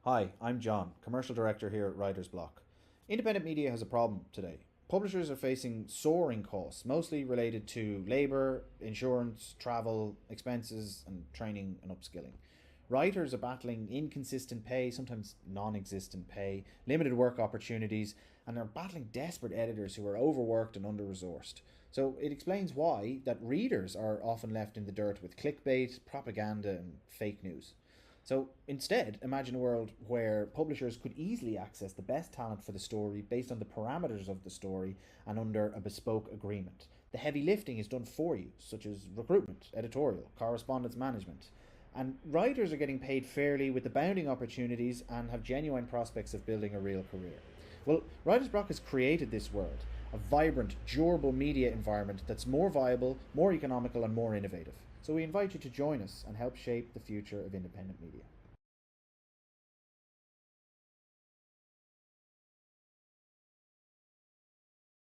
Hi, I'm John, Commercial Director here at Writers Bloc. Independent media has a problem today. Publishers are facing soaring costs, mostly related to labour, insurance, travel, expenses, and training and upskilling. Writers are battling inconsistent pay, sometimes non existent pay, limited work opportunities, and they're battling desperate editors who are overworked and under resourced. So it explains why that readers are often left in the dirt with clickbait, propaganda, and fake news. So instead, imagine a world where publishers could easily access the best talent for the story based on the parameters of the story and under a bespoke agreement. The heavy lifting is done for you, such as recruitment, editorial, correspondence management. And writers are getting paid fairly with abounding opportunities and have genuine prospects of building a real career. Well, Writers Block has created this world, a vibrant, durable media environment that's more viable, more economical, and more innovative. So we invite you to join us and help shape the future of independent media.